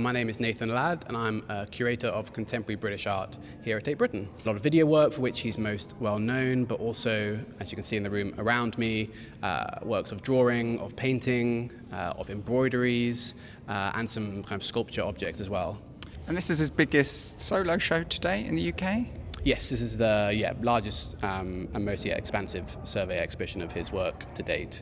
My name is Nathan Ladd, and I'm a curator of contemporary British art here at Tate Britain. A lot of video work for which he's most well known, but also, as you can see in the room around me, works of drawing, of painting, of embroideries, and some kind of sculpture objects as well. And this is his biggest solo show to date in the UK? Yes, this is the largest and most expansive survey exhibition of his work to date,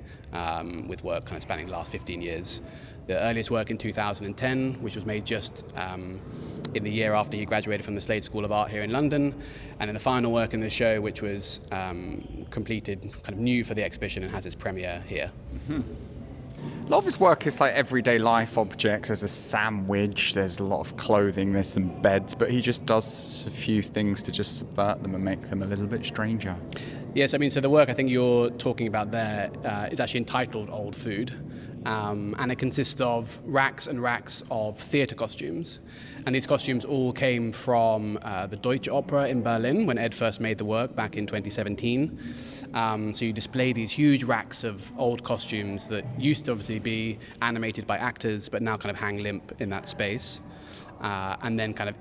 with work kind of spanning the last 15 years. The earliest work in 2010, which was made just in the year after he graduated from the Slade School of Art here in London, and then the final work in the show, which was completed kind of new for the exhibition and has its premiere here. Mm-hmm. A lot of his work is like everyday life objects. There's a sandwich, there's a lot of clothing, there's some beds, but he just does a few things to just subvert them and make them a little bit stranger. Yes, I mean, so the work I think you're talking about there is actually entitled Old Food. And it consists of racks and racks of theatre costumes. And these costumes all came from the Deutsche Opera in Berlin when Ed first made the work back in 2017. So you display these huge racks of old costumes that used to obviously be animated by actors, but now kind of hang limp in that space. And then kind of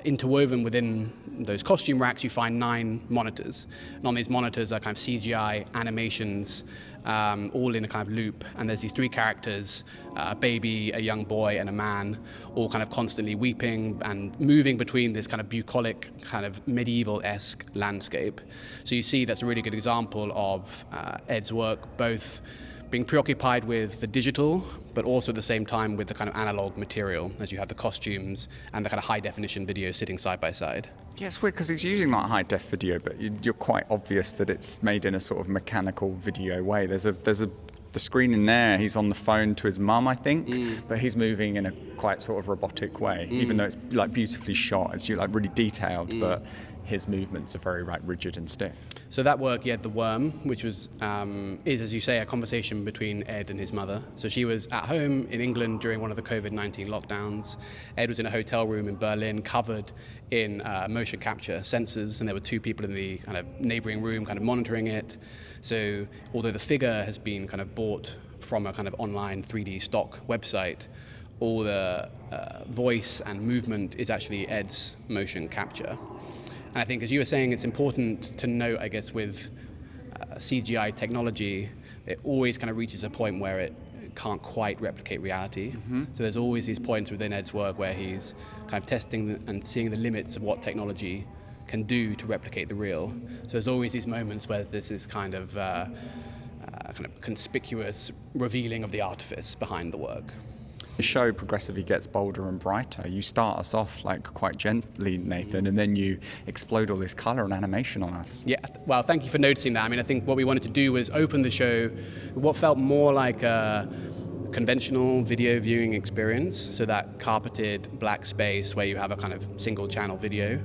interwoven within those costume racks, you find 9 monitors. And on these monitors are kind of CGI animations, all in a kind of loop. And there's these 3 characters, a baby, a young boy, and a man, all kind of constantly weeping and moving between this kind of bucolic, kind of medieval-esque landscape. So you see that's a really good example of Ed's work, both being preoccupied with the digital, but also at the same time with the kind of analog material, as you have the costumes and the kind of high-definition video sitting side by side. Yeah, it's weird because he's using that high-def video, but you're quite obvious that it's made in a sort of mechanical video way. There's the screen in there, he's on the phone to his mum, I think, but he's moving in a quite sort of robotic way, even though it's like beautifully shot, it's like really detailed, but his movements are very rigid and stiff. So that work, he had The Worm, which was, is, as you say, a conversation between Ed and his mother. So she was at home in England during one of the COVID-19 lockdowns. Ed was in a hotel room in Berlin covered in motion capture sensors, and there were 2 people in the kind of neighboring room kind of monitoring it. So although the figure has been kind of bought from a kind of online 3D stock website, all the voice and movement is actually Ed's motion capture. And I think, as you were saying, it's important to note, I guess, with CGI technology, it always kind of reaches a point where it can't quite replicate reality. Mm-hmm. So there's always these points within Ed's work where he's kind of testing and seeing the limits of what technology can do to replicate the real. So there's always these moments where there's this kind of conspicuous revealing of the artifice behind the work. The show progressively gets bolder and brighter. You start us off like quite gently, Nathan, and then you explode all this colour and animation on us. Yeah, well, thank you for noticing that. I mean, I think what we wanted to do was open the show with what felt more like a conventional video viewing experience, so that carpeted black space where you have a kind of single channel video,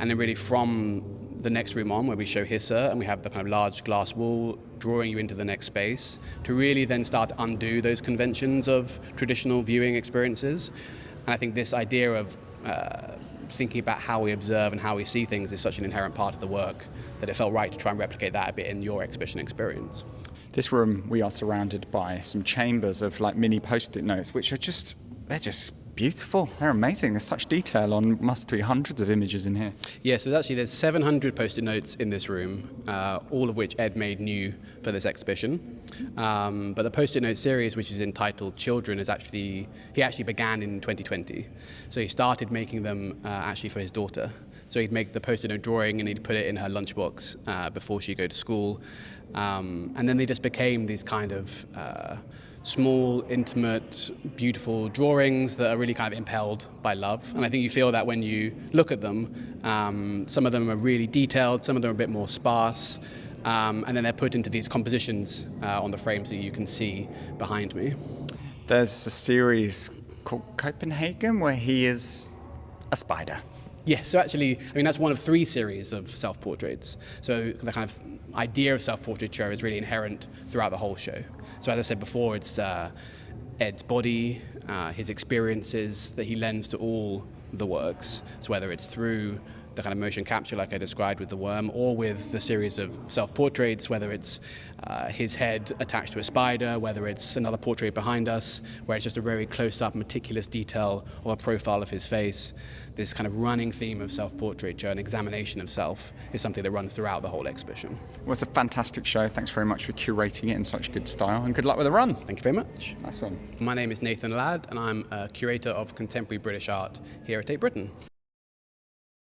and then really from the next room on, where we show Hissa and we have the kind of large glass wall drawing you into the next space, to really then start to undo those conventions of traditional viewing experiences. And I think this idea of thinking about how we observe and how we see things is such an inherent part of the work that it felt right to try and replicate that a bit in your exhibition experience. This room, we are surrounded by some chambers of like mini post-it notes, which are they're just beautiful. They're amazing. There's such detail on, must be hundreds of images in here. Yeah, so there's 700 post-it notes in this room, all of which Ed made new for this exhibition. But the post-it note series, which is entitled Children, he actually began in 2020. So he started making them actually for his daughter. So he'd make the post-it note drawing and he'd put it in her lunchbox before she'd go to school. And then they just became these kind of small, intimate, beautiful drawings that are really kind of impelled by love. And I think you feel that when you look at them. Some of them are really detailed, some of them are a bit more sparse, and then they're put into these compositions on the frames that you can see behind me. There's a series called Copenhagen where he is a spider. Yes, so actually, I mean, that's one of 3 series of self-portraits. So the kind of idea of self-portraiture is really inherent throughout the whole show. So as I said before, it's Ed's body, his experiences that he lends to all the works. So whether it's through the kind of motion capture like I described with the worm, or with the series of self-portraits, whether it's his head attached to a spider, whether it's another portrait behind us, where it's just a very close-up, meticulous detail of a profile of his face. This kind of running theme of self-portraiture and examination of self is something that runs throughout the whole exhibition. Well, it's a fantastic show. Thanks very much for curating it in such good style, and good luck with the run. Thank you very much. Nice one. My name is Nathan Ladd, and I'm a curator of contemporary British art here at Tate Britain.